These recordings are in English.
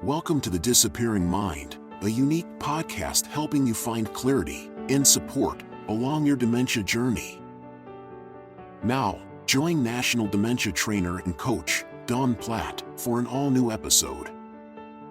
Welcome to The Disappearing Mind, a unique podcast helping you find clarity and support along your dementia journey. Now, join National Dementia Trainer and Coach Dawn Platt for an all-new episode.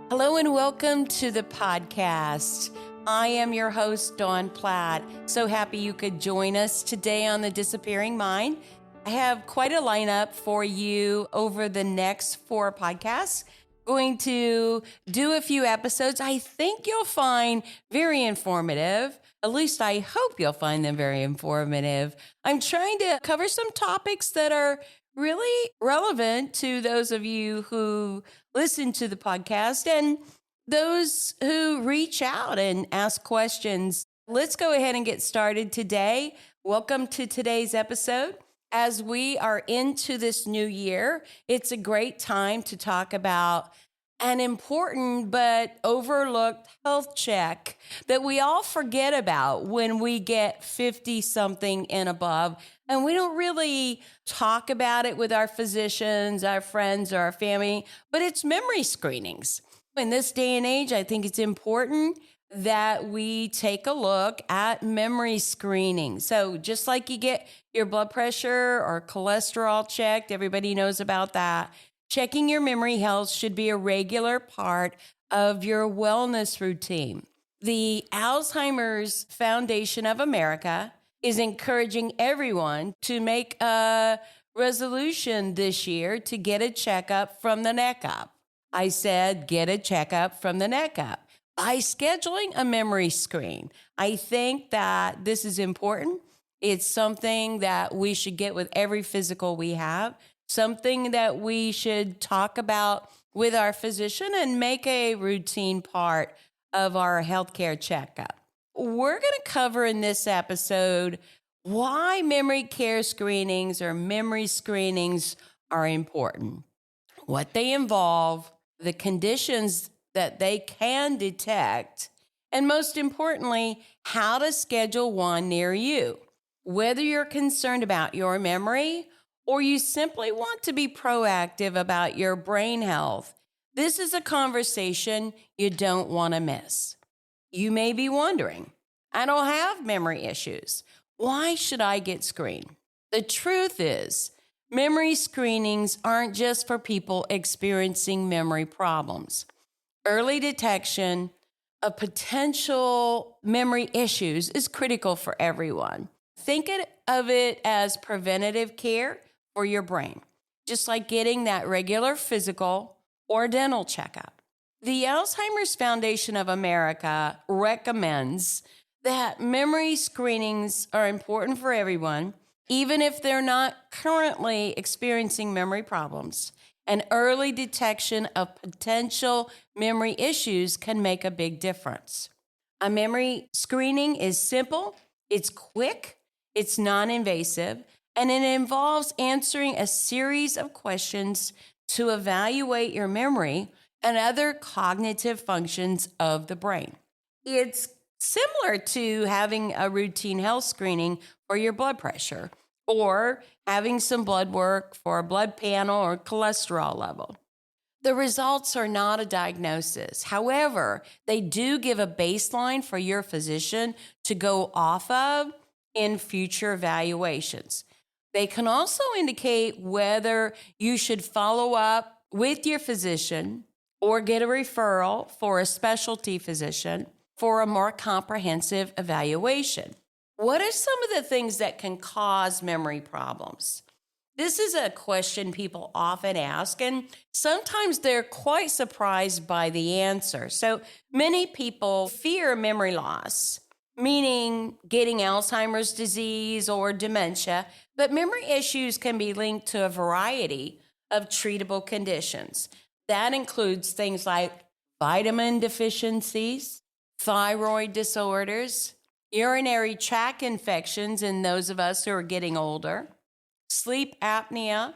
Hello and welcome to the podcast. I am your host, Dawn Platt. So happy you could join us today on The Disappearing Mind. I have quite a lineup for you over the next 4 podcasts. Going to do a few episodes I think you'll find very informative. At least I hope you'll find them very informative. I'm trying to cover some topics that are really relevant to those of you who listen to the podcast and those who reach out and ask questions. Let's go ahead and get started today. Welcome to today's episode. As we are into this new year, it's a great time to talk about an important but overlooked health check that we all forget about when we get 50-something and above. And we don't really talk about it with our physicians, our friends, or our family, but it's memory screenings. In this day and age, I think it's important that we take a look at memory screening. So just like you get your blood pressure or cholesterol checked, everybody knows about that. Checking your memory health should be a regular part of your wellness routine. The Alzheimer's Foundation of America is encouraging everyone to make a resolution this year to get a checkup from the neck up. I said, get a checkup from the neck up. By scheduling a memory screen, I think that this is important. It's something that we should get with every physical we have, something that we should talk about with our physician and make a routine part of our healthcare checkup. We're going to cover in this episode why memory care screenings or memory screenings are important, what they involve, the conditions that they can detect, and most importantly, how to schedule one near you. Whether you're concerned about your memory or you simply want to be proactive about your brain health, this is a conversation you don't want to miss. You may be wondering, I don't have memory issues. Why should I get screened? The truth is, memory screenings aren't just for people experiencing memory problems. Early detection of potential memory issues is critical for everyone. Think of it as preventative care for your brain, just like getting that regular physical or dental checkup. The Alzheimer's Foundation of America recommends that memory screenings are important for everyone, even if they're not currently experiencing memory problems. And early detection of potential memory issues can make a big difference. A memory screening is simple, it's quick, it's non-invasive, and it involves answering a series of questions to evaluate your memory and other cognitive functions of the brain. It's similar to having a routine health screening for your blood pressure, or having some blood work for a blood panel or cholesterol level. The results are not a diagnosis. However, they do give a baseline for your physician to go off of in future evaluations. They can also indicate whether you should follow up with your physician or get a referral for a specialty physician for a more comprehensive evaluation. What are some of the things that can cause memory problems? This is a question people often ask, and sometimes they're quite surprised by the answer. So many people fear memory loss, meaning getting Alzheimer's disease or dementia, but memory issues can be linked to a variety of treatable conditions. That includes things like vitamin deficiencies, thyroid disorders, urinary tract infections in those of us who are getting older, sleep apnea,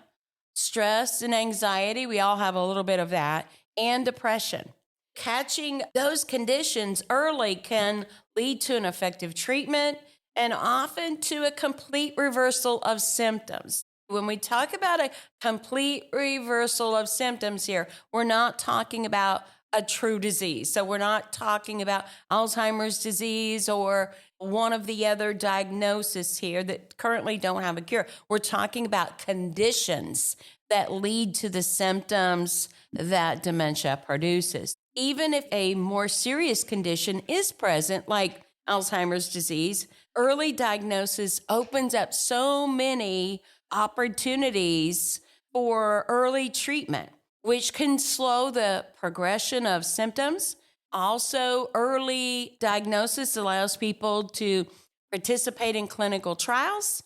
stress and anxiety, we all have a little bit of that, and depression. Catching those conditions early can lead to an effective treatment and often to a complete reversal of symptoms. When we talk about a complete reversal of symptoms here, we're not talking about a true disease. So we're not talking about Alzheimer's disease or one of the other diagnoses here that currently don't have a cure. We're talking about conditions that lead to the symptoms that dementia produces. Even if a more serious condition is present, like Alzheimer's disease, early diagnosis opens up so many opportunities for early treatment, which can slow the progression of symptoms. Also, early diagnosis allows people to participate in clinical trials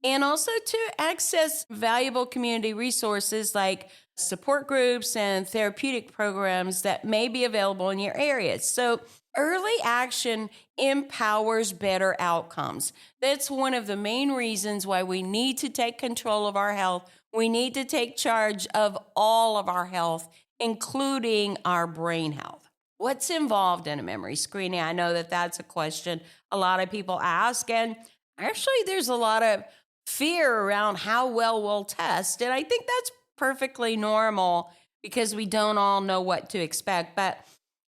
and also to access valuable community resources like support groups and therapeutic programs that may be available in your area. So early action empowers better outcomes. That's one of the main reasons why we need to take control of our health. We need to take charge of all of our health, including our brain health. What's involved in a memory screening? I know that that's a question a lot of people ask, and actually there's a lot of fear around how well we'll test, and I think that's perfectly normal because we don't all know what to expect, but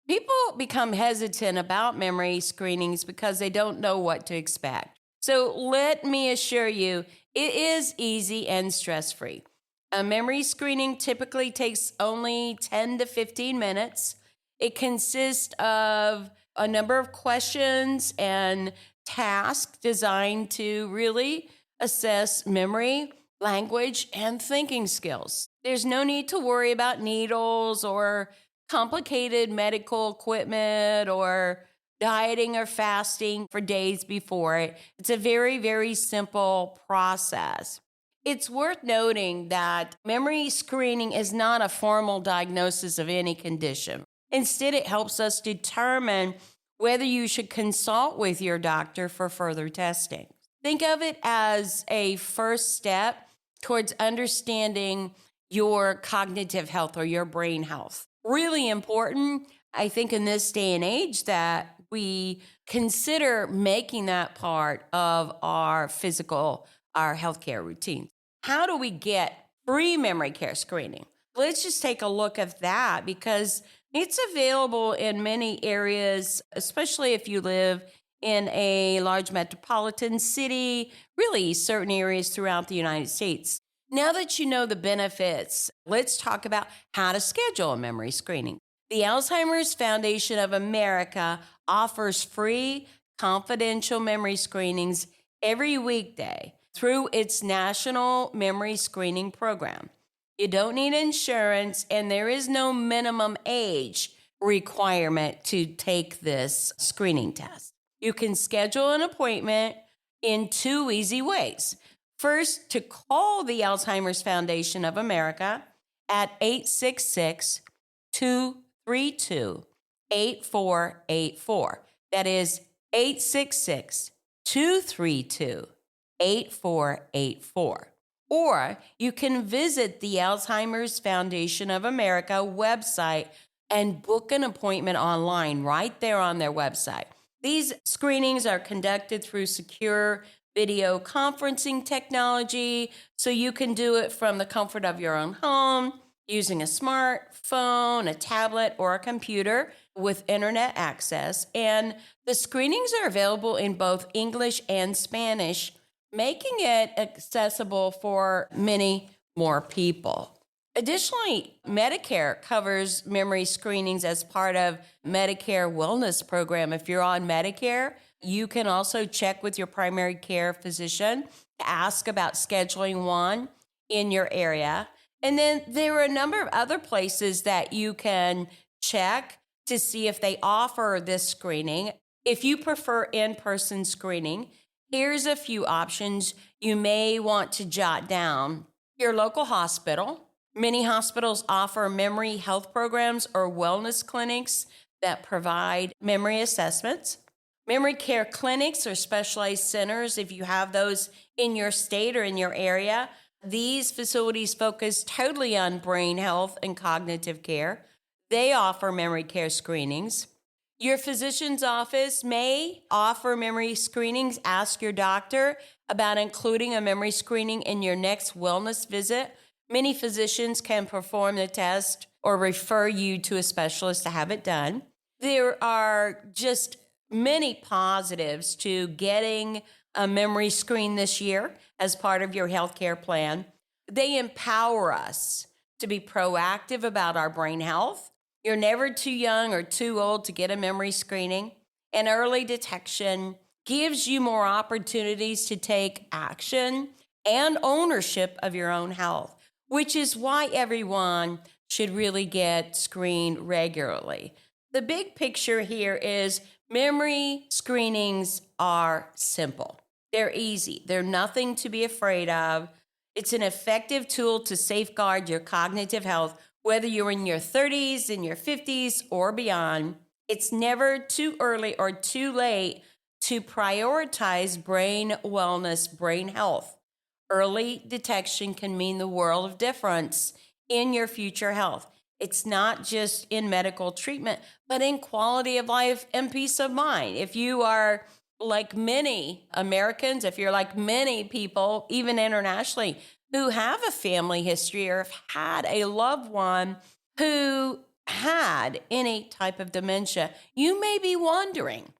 people become hesitant about memory screenings because they don't know what to expect. So let me assure you, it is easy and stress-free. A memory screening typically takes only 10 to 15 minutes. It consists of a number of questions and tasks designed to really assess memory, language, and thinking skills. There's no need to worry about needles or complicated medical equipment or dieting or fasting for days before it. It's a very, very simple process. It's worth noting that memory screening is not a formal diagnosis of any condition. Instead, it helps us determine whether you should consult with your doctor for further testing. Think of it as a first step towards understanding your cognitive health or your brain health. Really important, I think, in this day and age that we consider making that part of our healthcare routine. How do we get free memory care screening? Let's just take a look at that because it's available in many areas, especially if you live in a large metropolitan city, really certain areas throughout the United States. Now that you know the benefits, let's talk about how to schedule a memory screening. The Alzheimer's Foundation of America offers free, confidential memory screenings every weekday through its National Memory Screening Program. You don't need insurance, and there is no minimum age requirement to take this screening test. You can schedule an appointment in two easy ways. First, to call the Alzheimer's Foundation of America at 866-232-8484. That is 866-232-8484. Or you can visit the Alzheimer's Foundation of America website and book an appointment online right there on their website. These screenings are conducted through secure video conferencing technology, so you can do it from the comfort of your own home, using a smartphone, a tablet, or a computer with internet access. And the screenings are available in both English and Spanish, making it accessible for many more people. Additionally, Medicare covers memory screenings as part of Medicare Wellness Program. If you're on Medicare, you can also check with your primary care physician to ask about scheduling one in your area. And then there are a number of other places that you can check to see if they offer this screening. If you prefer in-person screening, here's a few options you may want to jot down. Your local hospital. Many hospitals offer memory health programs or wellness clinics that provide memory assessments. Memory care clinics or specialized centers, if you have those in your state or in your area. These facilities focus totally on brain health and cognitive care. They offer memory care screenings. Your physician's office may offer memory screenings. Ask your doctor about including a memory screening in your next wellness visit. Many physicians can perform the test or refer you to a specialist to have it done. There are just many positives to getting a memory screen this year as part of your healthcare plan. They empower us to be proactive about our brain health. You're never too young or too old to get a memory screening, and early detection gives you more opportunities to take action and ownership of your own health, which is why everyone should really get screened regularly. The big picture here is memory screenings are simple. They're easy. They're nothing to be afraid of. It's an effective tool to safeguard your cognitive health, whether you're in your 30s, in your 50s, or beyond. It's never too early or too late to prioritize brain wellness, brain health. Early detection can mean the world of difference in your future health. It's not just in medical treatment, but in quality of life and peace of mind. If you are like many Americans, if you're like many people, even internationally, who have a family history or have had a loved one who had any type of dementia, you may be wondering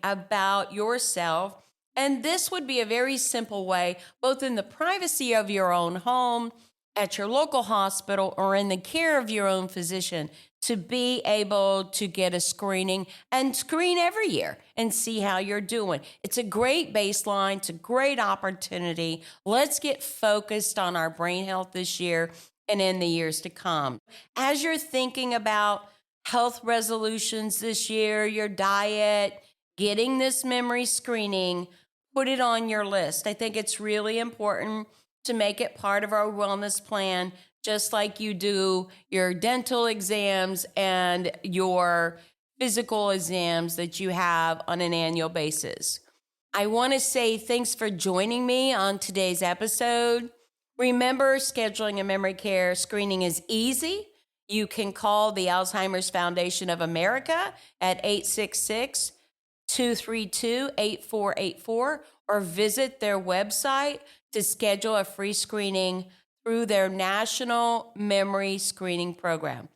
about yourself. And this would be a very simple way, both in the privacy of your own home, at your local hospital, or in the care of your own physician, to be able to get a screening and screen every year and see how you're doing. It's a great baseline. It's a great opportunity. Let's get focused on our brain health this year and in the years to come. As you're thinking about health resolutions this year, your diet, getting this memory screening, put it on your list. I think it's really important to make it part of our wellness plan, just like you do your dental exams and your physical exams that you have on an annual basis. I want to say thanks for joining me on today's episode. Remember, scheduling a memory care screening is easy. You can call the Alzheimer's Foundation of America at 866-232-8484 or visit their website to schedule a free screening through their National Memory Screening Program.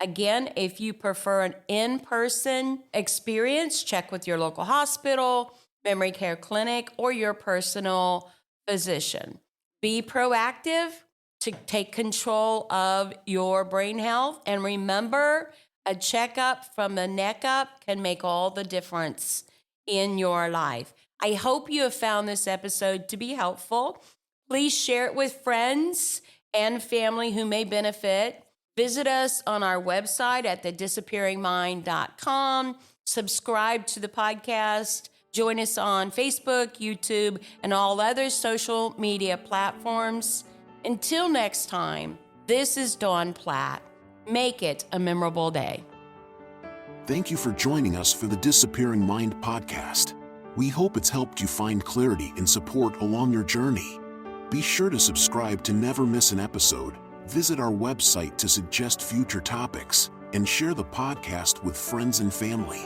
Again, if you prefer an in-person experience, check with your local hospital, memory care clinic, or your personal physician. Be proactive to take control of your brain health. And remember, a checkup from the neck up can make all the difference in your life. I hope you have found this episode to be helpful. Please share it with friends and family who may benefit. Visit us on our website at thedisappearingmind.com. Subscribe to the podcast. Join us on Facebook, YouTube, and all other social media platforms. Until next time, this is Dawn Platt. Make it a memorable day. Thank you for joining us for the Disappearing Mind podcast. We hope it's helped you find clarity and support along your journey. Be sure to subscribe to never miss an episode, visit our website to suggest future topics, and share the podcast with friends and family.